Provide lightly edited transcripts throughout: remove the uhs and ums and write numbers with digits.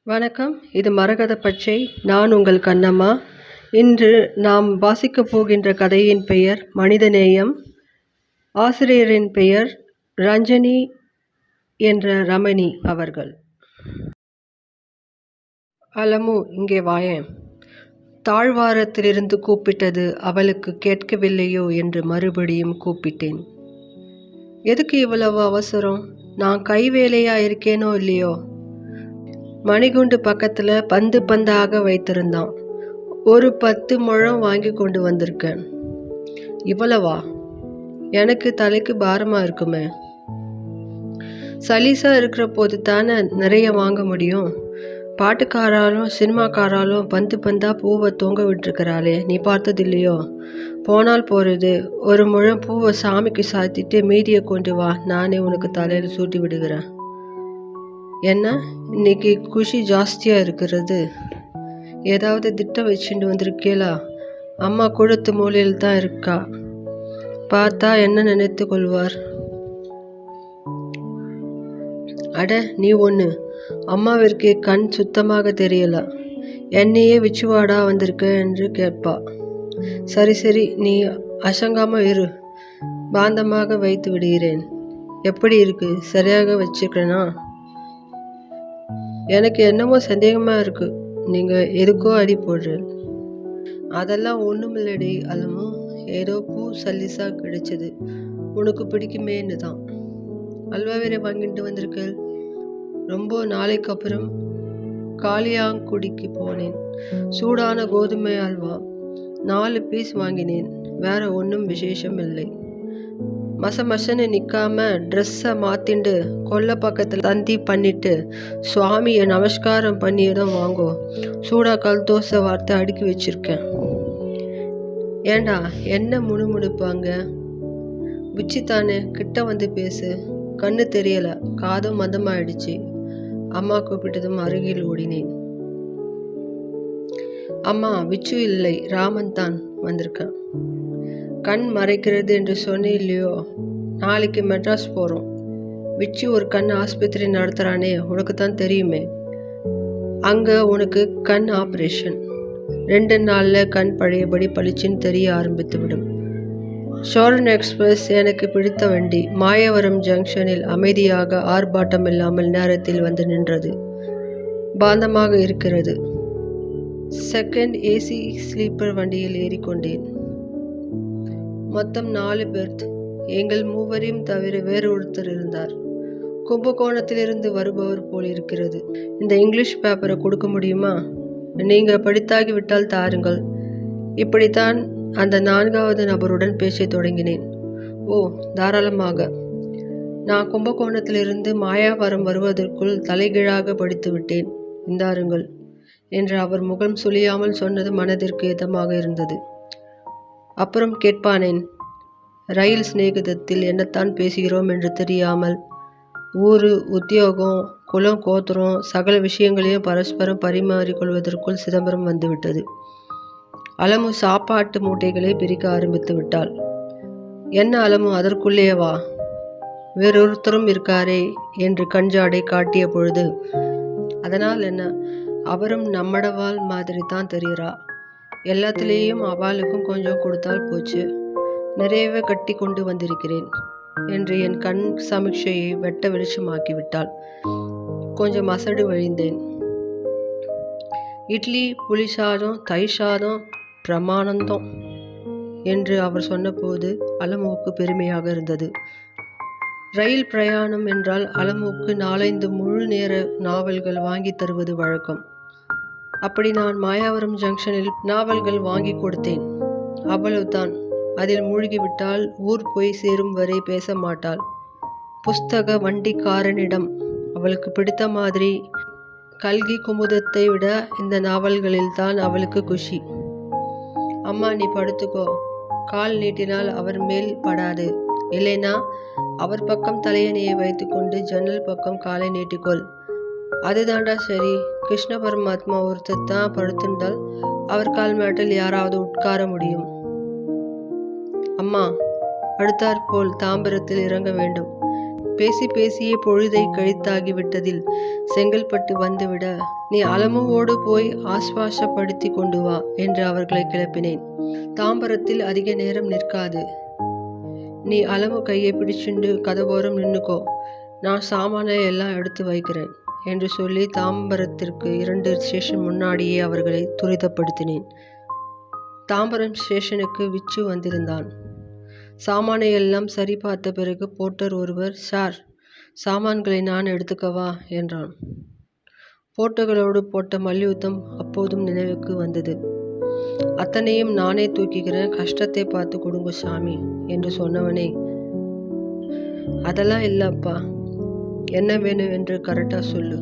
வணக்கம். இது மரகத பச்சை. நான் உங்கள் கண்ணம்மா. இன்று நாம் வாசிக்கப் போகின்ற கதையின் பெயர் மனிதநேயம். ஆசிரியரின் பெயர் ரஞ்சனி என்ற ரமணி அவர்கள். அலமு, இங்கே வாயேன். தாழ்வாரத்திலிருந்து கூப்பிட்டது அவளுக்கு கேட்கவில்லையோ என்று மறுபடியும் கூப்பிட்டேன். எதுக்கு இவ்வளவு அவசரம்? நான் கைவேலையா இருக்கேனோ இல்லையோ? மணிகுண்டு பக்கத்தில் பந்து பந்தாக வைத்திருந்தான். ஒரு 10 முழம் வாங்கி கொண்டு வந்திருக்கேன். இவ்வளவா? எனக்கு தலைக்கு பாரமாக இருக்குமே. சலீஸாக இருக்கிற போது தானே நிறைய வாங்க முடியும். பாட்டுக்காராலும் சினிமாக்காராலும் பந்து பந்தாக பூவை தொங்க விட்டுருக்கிறாளே, நீ பார்த்தது இல்லையோ? போனால் போகிறது. ஒரு முழம் பூவை சாமிக்கு சாத்திட்டு மீதியை கொண்டு வா, நானே உனக்கு தலையில் சூட்டி விடுகிறேன். என்ன இன்னைக்கு குஷி ஜாஸ்தியாக இருக்கிறது? ஏதாவது திட்டம் வச்சுட்டு வந்திருக்கீங்களா? அம்மா குளத்து மூலையில் தான் இருக்கா. பார்த்தா என்ன நினைத்து கொள்வார்? அட, நீ ஒன்று. அம்மாவிற்கு கண் சுத்தமாக தெரியல. என்னையே விச்சுவாடா வந்திருக்க என்று கேட்பா. சரி சரி, நீ அசங்காமல் இரு, பாந்தமாக வைத்து விடுகிறேன். எப்படி இருக்கு? சரியாக வச்சுக்கிறேனா? எனக்கு என்னமோ சந்தேகமாக இருக்கு. நீங்கள் எதுக்கோ அடி போடுற. அதெல்லாம் ஒன்றுமில்லடி அலமு, ஏதோ பூ சல்லிஸாக கிடைச்சது, உனக்கு பிடிக்குமேன்னு தான். அல்வா வேற வாங்கிட்டு வந்திருக்க. ரொம்ப நாளைக்கு அப்புறம் காளியாங்குடிக்கு போனேன். சூடான கோதுமை அல்வா 4 பீஸ் வாங்கினேன். வேற ஒன்றும் விசேஷம் இல்லை. மசன்னு நிற்காம ட்ரெஸ்ஸை மாற்றிண்டு கொல்லை பக்கத்தில் தந்தி பண்ணிட்டு சுவாமியை நமஸ்காரம் பண்ணியதும் வாங்கோ. சூடாக கல் தோசை வார்த்தை அடுக்கி வச்சிருக்கேன். ஏண்டா என்ன முணுமுணுப்பாங்க? விச்சித்தானே, கிட்ட வந்து பேசு. கண்ணு தெரியல, காதும் மந்தமாயிடுச்சு. அம்மா கூப்பிட்டதும் அருகில் ஓடினேன். அம்மா, விச்சு இல்லை, ராமன் தான் வந்திருக்கேன். கண் மறைக்கிறது என்று சொன்னேன் இல்லையோ? நாளைக்கு மெட்ராஸ் போகிறோம். விச்சு ஒரு கண் ஆஸ்பத்திரி நடத்துகிறானே, உனக்கு தான் தெரியுமே. அங்கே உனக்கு கண் ஆப்ரேஷன். 2 நாளில் கண் பழையபடி பளிச்சுன்னு தெரிய ஆரம்பித்து விடும். ஷோரன் எக்ஸ்பிரஸ் எனக்கு பிடித்த வண்டி மாயவரம் ஜங்ஷனில் அமைதியாக ஆர்ப்பாட்டம் இல்லாமல் நேரத்தில் வந்து நின்றது. பாந்தமாக இருக்கிறது. செகண்ட் ஏசி ஸ்லீப்பர் வண்டியில் ஏறிக்கொண்டேன். மொத்தம் 4 பெர்த். எங்கள் மூவரையும் தவிர வேறு ஒருத்தர் இருந்தார். கும்பகோணத்திலிருந்து வருபவர் போல் இருக்கிறது. இந்த இங்கிலீஷ் பேப்பரை கொடுக்க முடியுமா? நீங்கள் படித்தாகிவிட்டால் தாருங்கள். இப்படித்தான் அந்த 4வது நபருடன் பேச தொடங்கினேன். ஓ, தாராளமாக. நான் கும்பகோணத்திலிருந்து மாயாவரம் வருவதற்குள் தலைகீழாக படித்து விட்டேன். இந்தாருங்கள் என்று அவர் முகம் சுளியாமல் சொன்னது மனதிற்கு இதமாக இருந்தது. அப்புறம் கேட்பானேன், ரயில் சிநேகிதத்தில் என்னத்தான் பேசுகிறோம் என்று தெரியாமல் ஊரு, உத்தியோகம், குலம், கோத்திரம், சகல விஷயங்களையும் பரஸ்பரம் பரிமாறிக்கொள்வதற்குள் சிதம்பரம் வந்துவிட்டது. அலமு சாப்பாட்டு மூட்டைகளை பிரிக்க ஆரம்பித்து விட்டாள். என்ன அலமு, அதற்குள்ளேவா? வேறொருத்தரும் இருக்காரே என்று கஞ்சாடை காட்டிய பொழுது, அதனால் என்ன, அவரும் நம்மடவாள் மாதிரி தான் தெரிகிறா. எல்லாத்துலேயும் அவளுக்கும் கொஞ்சம் கொடுத்தால் போச்சு. நிறையவே கட்டி கொண்டு வந்திருக்கிறேன் என்று என் கண் சமீட்சையை வெட்ட வெளிச்சமாக்கிவிட்டாள். கொஞ்சம் அசடு வழிந்தேன். இட்லி, புளி சாதம், தயிர் சாதம் பிரமானந்தம் என்று அவர் சொன்னபோது அலமுவுக்கு பெருமையாக இருந்தது. ரயில் பிரயாணம் என்றால் அலமுவுக்கு 4-5 முழு நேர நாவல்கள் வாங்கி தருவது வழக்கம். அப்படி நான் மாயாவரம் ஜங்ஷனில் நாவல்கள் வாங்கி கொடுத்தேன். அவ்வளவுதான். அதில் மூழ்கிவிட்டால் ஊர் போய் சேரும் வரை பேச மாட்டாள். புஸ்தக வண்டிக்காரனிடம் அவளுக்கு பிடித்த மாதிரி கல்கி குமுதத்தை விட இந்த நாவல்களில்தான் அவளுக்கு குஷி. அம்மா, நீ படுத்துக்கோ. கால் நீட்டினால் அவர் மேல் படாது. இல்லைனா அவர் பக்கம் தலையணையை வைத்து கொண்டு ஜன்னல் பக்கம் காலை நீட்டிக்கொள். அதுதாண்டா சரி. கிருஷ்ண பரமாத்மா ஒருத்தர் தான் படுத்துட்டால் அவர் கால் மேட்டில் யாராவது உட்கார முடியும். அம்மா, அடுத்தாற்போல் தாம்பரத்தில் இறங்க வேண்டும். பேசி பேசியே பொழுதை கழித்தாகிவிட்டதில் செங்கல்பட்டு வந்துவிட நீ அலமுவோடு போய் ஆஸ்வாசப்படுத்தி கொண்டு வா என்று அவர்களை கிளப்பினேன். தாம்பரத்தில் அதிக நேரம் நிற்காது. நீ அலமு கையை பிடிச்சுண்டு கதவோரம் நின்னுக்கோ, நான் சாமானை எல்லாம் எடுத்து வைக்கிறேன் என்று சொல்லி தாம்பரத்திற்கு 2 ஸ்டேஷன் முன்னாடியே அவர்களை துரிதப்படுத்தினேன். தாம்பரம் ஸ்டேஷனுக்கு விச்சு வந்திருந்தான். சாமானை எல்லாம் சரி பார்த்த பிறகு போர்ட்டர் ஒருவர், சார், சாமான்களை நான் எடுத்துக்கவா என்றான். போர்ட்டர்களோடு போட்ட மல்யுத்தம் அப்போதும் நினைவுக்கு வந்தது. அத்தனையும் நானே தூக்கிக்கிறேன், கஷ்டத்தை பார்த்து கொடுங்க சாமி என்று சொன்னவனே, அதெல்லாம் இல்லப்பா, என்ன வேணும் என்று கரெக்டா சொல்லு.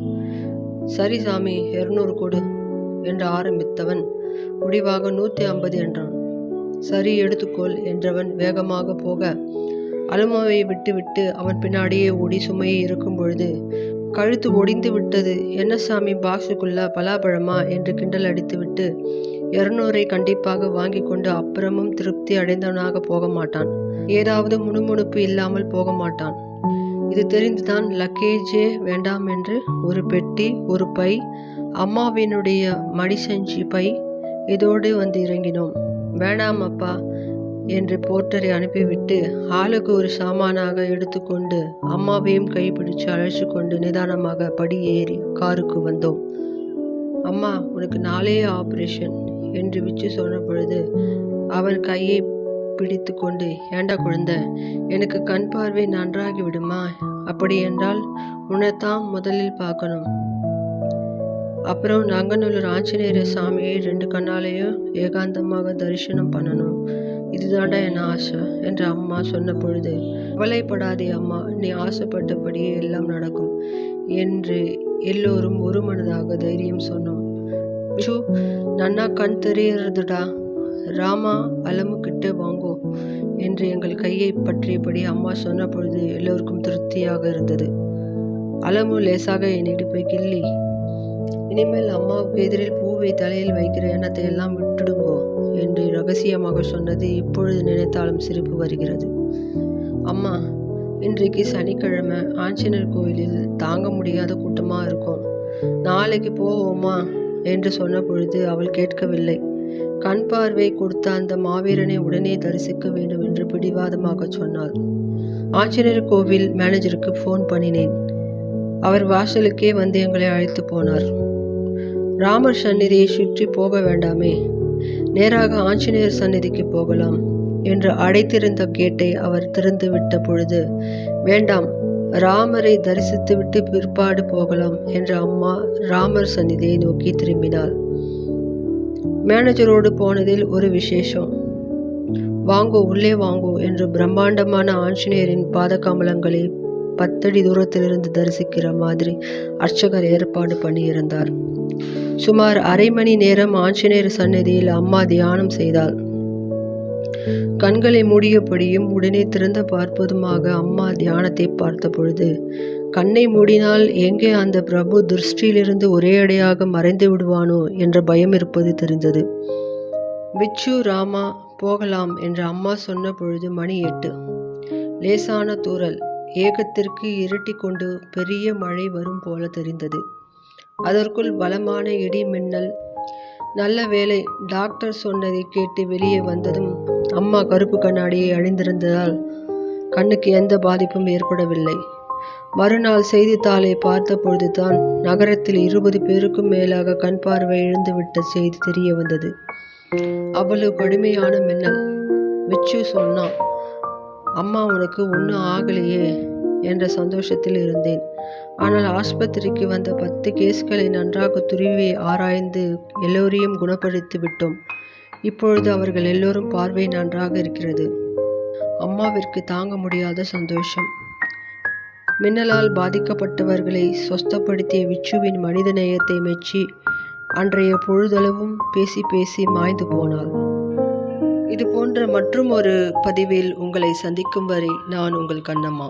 சரி சாமி, 200 கொடு என்று ஆரம்பித்தவன் முடிவாக 150 என்றான். சரி, எடுத்துக்கொள் என்றவன் வேகமாக போக அலுமாவை விட்டு அவன் பின்னாடியே ஓடி சுமையை இருக்கும் பொழுது, கழுத்து ஒடிந்து விட்டது, என்ன சாமி பாக்ஸுக்குள்ள பலாப்பழமா என்று கிண்டல் அடித்துவிட்டு 200 கண்டிப்பாக வாங்கி கொண்டு அப்புறமும் திருப்தி அடைந்தவனாக போக மாட்டான். ஏதாவது முணுமுணுப்பு இல்லாமல் போக மாட்டான். இது தெரிந்துதான் லக்கேஜே வேண்டாம் என்று ஒரு பெட்டி, ஒரு பை, அம்மாவினுடைய மடிசஞ்சி பை இதோடு வந்து இறங்கினோம். வேண்டாம் அப்பா என்று போர்ட்டரை அனுப்பிவிட்டு ஆளுக்கு ஒரு சாமானாக எடுத்துக்கொண்டு அம்மாவையும் கைப்பிடிச்சு அழைச்சு கொண்டு நிதானமாக படி ஏறி காருக்கு வந்தோம். அம்மா, உனக்கு நாளே ஆபரேஷன் என்று விச்சு சொன்ன பொழுது அவன் கையை பிடித்து கொண்டு, ஏண்டா குழந்தை, எனக்கு கண் பார்வை நன்றாகி விடுமா? அப்படி என்றால் உன்னைத்தான் முதலில் பார்க்கணும். அப்புறம் நங்கநல்லூர் ஆஞ்சநேயர் சாமியை 2 கண்ணாலேயும் ஏகாந்தமாக தரிசனம் பண்ணணும். இதுதாண்டா என் ஆசை என்று அம்மா சொன்ன பொழுது, கவலைப்படாதே அம்மா, நீ ஆசைப்பட்டபடியே எல்லாம் நடக்கும் என்று எல்லோரும் ஒரு மனதாக தைரியம் சொன்னோம். விஷு, நன்னா கண் தெரியறதுடா, ராமா அலமு கிட்ட வாங்கோ என்று எங்கள் கையை பற்றியபடி அம்மா சொன்ன பொழுது எல்லோருக்கும் திருப்தியாக இருந்தது. அலமு லேசாக என் இடுப்பை கிள்ளி, இனிமேல் அம்மாவுக்கு எதிரில் பூவை தலையில் வைக்கிற எண்ணத்தை எல்லாம் விட்டுடுங்கோ என்று ரகசியமாக சொன்னது இப்பொழுது நினைத்தாலும் சிரிப்பு வருகிறது. அம்மா, இன்றைக்கு சனிக்கிழமை, ஆஞ்சநேயர் கோயிலில் தாங்க முடியாத கூட்டமாக இருக்கும், நாளைக்கு போவோமா என்று சொன்ன பொழுது அவள் கேட்கவில்லை. கண் பார்வை கொடுத்த அந்த மாவீரனை உடனே தரிசிக்க வேண்டும் என்று பிடிவாதமாக சொன்னாள். ஆஞ்சநேயர் கோவில் மேனேஜருக்கு ஃபோன் பண்ணினேன். அவர் வாசலுக்கே வந்து எங்களை அழைத்து போனார். ராமர் சந்நிதியை சுற்றி போக வேண்டாமே, நேராக ஆஞ்சநேயர் சந்நிதிக்கு போகலாம் என்று அடைத்திருந்த கேட்டை அவர் திறந்து விட்ட பொழுது, வேண்டாம், ராமரை தரிசித்துவிட்டு பிற்பாடு போகலாம் என்று அம்மா ராமர் சந்நிதியை நோக்கி திரும்பினாள். மேனேஜரோடு போனதில் ஒரு விசேஷம். வாங்கோ, உள்ளே வாங்கோ என்று பிரம்மாண்டமான ஆஞ்சநேயரின் பாத கமலங்களை 10 அடி தூரத்திலிருந்து தரிசிக்கிற மாதிரி அர்ச்சகர் ஏற்பாடு பண்ணியிருந்தார். சுமார் அரை மணி நேரம் ஆஞ்சநேயர் சந்நிதியில் அம்மா தியானம் செய்தாள். கண்களை மூடியபடியும் உடனே திறந்து பார்ப்பதுமாக அம்மா தியானத்தை பார்த்த பொழுது, கண்ணை மூடினால் எங்கே அந்த பிரபு திருஷ்டியிலிருந்து ஒரே அடையாக மறைந்து விடுவானோ என்ற பயம் இருப்பது தெரிந்தது. விச்சு, ராமா, போகலாம் என்று அம்மா சொன்ன பொழுது மணி 8. லேசான தூறல் ஏகத்திற்கு இருட்டி கொண்டு பெரிய மழை வரும் போல தெரிந்தது. அதற்குள் பலமான இடி மின்னல். நல்ல வேளை, டாக்டர் சொன்னதை கேட்டு வெளியே வந்ததும் அம்மா கருப்பு கண்ணாடியை அணிந்திருந்ததால் கண்ணுக்கு எந்த பாதிப்பும் ஏற்படவில்லை. மறுநாள் செய்தித்தாளை பார்த்த பொழுதுதான் நகரத்தில் 20 பேருக்கும் மேலாக கண் பார்வை இழந்துவிட்ட செய்தி தெரிய வந்தது. அவ்வளவு கடுமையான மின்னல். விச்சு சொன்னான், அம்மா, உனக்கு ஒன்றும் ஆகலையே என்ற சந்தோஷத்தில் இருந்தேன். ஆனால் ஆஸ்பத்திரிக்கு வந்த 10 கேஸ்களை நன்றாக துருவி ஆராய்ந்து எல்லோரையும் குணப்படுத்தி விட்டோம். இப்பொழுது அவர்கள் எல்லோரும் பார்வை நன்றாக இருக்கிறது. அம்மாவிற்கு தாங்க முடியாத சந்தோஷம். மின்னலால் பாதிக்கப்பட்டவர்களை சொஸ்தப்படுத்திய விச்சுவின் மனித நேயத்தை மெச்சி அன்றைய பொழுதளவும் பேசி பேசி மாய்ந்து போனாள். இது போன்ற மற்றும் ஒரு பதிவில் உங்களை சந்திக்கும் வரை நான் உங்கள் கண்ணம்மா.